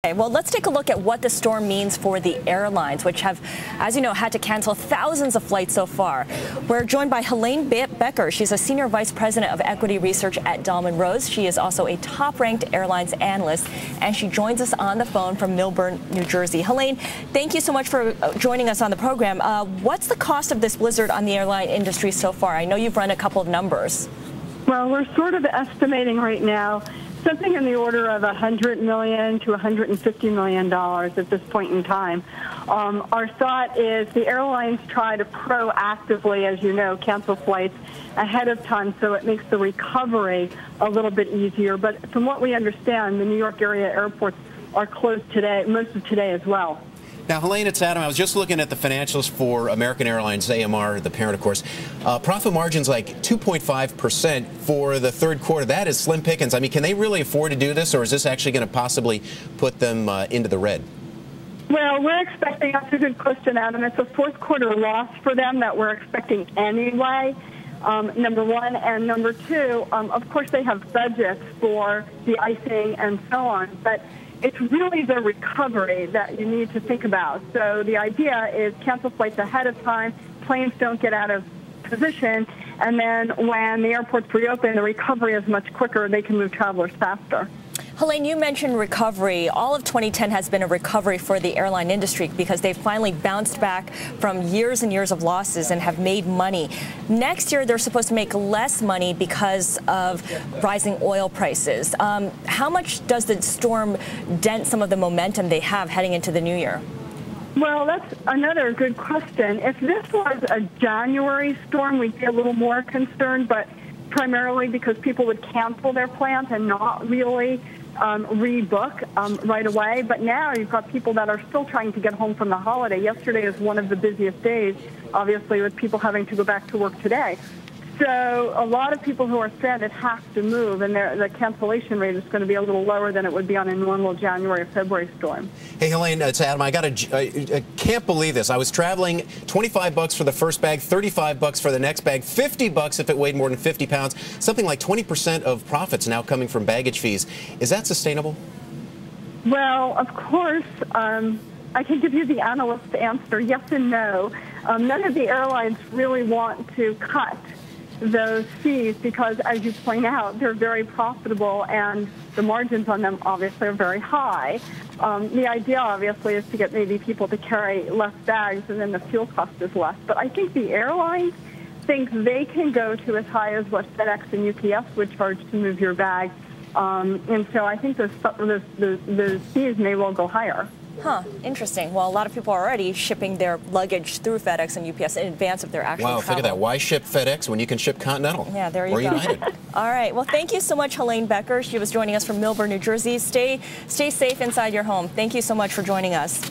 Okay, well, let's take a look at what the storm means for the airlines, which have, as you know, had to cancel thousands of flights so far. We're joined by Helane Becker. She's a senior vice president of equity research at Dahlman Rose. She is also a top-ranked airlines analyst, and she joins us on the phone from Millburn, New Jersey. Helane, thank you so much for joining us on the program. What's the cost of this blizzard on the airline industry so far? I know you've run a couple of numbers. Well, we're sort of estimating right now something in the order of $100 million to $150 million at this point in time. Our thought is the airlines try to proactively, as you know, cancel flights ahead of time, so it makes the recovery a little bit easier. But from what we understand, the New York area airports are closed today, most of today as well. Now, Helane, it's Adam. I was just looking at the financials for American Airlines, AMR, the parent, of course. Profit margins like 2.5% for the third quarter. That is slim pickings. I mean, can they really afford to do this, or is this actually going to possibly put them into the red? Well, we're expecting, that's a good question, Adam. It's a fourth quarter loss for them that we're expecting anyway, number one. And number two, of course, they have budgets for the icing and so on. But it's really the recovery that you need to think about. So the idea is cancel flights ahead of time, planes don't get out of position, and then when the airports reopen, the recovery is much quicker. They can move travelers faster. Helane, you mentioned recovery. All of 2010 has been a recovery for the airline industry because they've finally bounced back from years and years of losses and have made money. Next year, they're supposed to make less money because of rising oil prices. How much does the storm dent some of the momentum they have heading into the new year? Well, that's another good question. If this was a January storm, we'd be a little more concerned, but primarily because people would cancel their plans and not really rebook right away. But now you've got people that are still trying to get home from the holiday. Yesterday is one of the busiest days, obviously, with people having to go back to work today. So a lot of people who are stranded have to move, and the cancellation rate is going to be a little lower than it would be on a normal January or February storm. Hey, Helane, it's Adam. I can't believe this. I was traveling, $25 for the first bag, $35 for the next bag, $50 if it weighed more than 50 pounds. Something like 20% of profits now coming from baggage fees. Is that sustainable? Well, of course, I can give you the analyst answer, yes and no. None of the airlines really want to cut those fees because, as you point out, they're very profitable and the margins on them obviously are very high. The idea obviously is to get maybe people to carry less bags and then the fuel cost is less. But I think the airlines think they can go to as high as what FedEx and UPS would charge to move your bag. And so I think the fees may well go higher. Huh, interesting. Well, a lot of people are already shipping their luggage through FedEx and UPS in advance of their actual travel. Wow, think of that. Why ship FedEx when you can ship Continental? Yeah, there you or go. United. All right. Well, thank you so much, Helane Becker. She was joining us from Millburn, New Jersey. Stay safe inside your home. Thank you so much for joining us.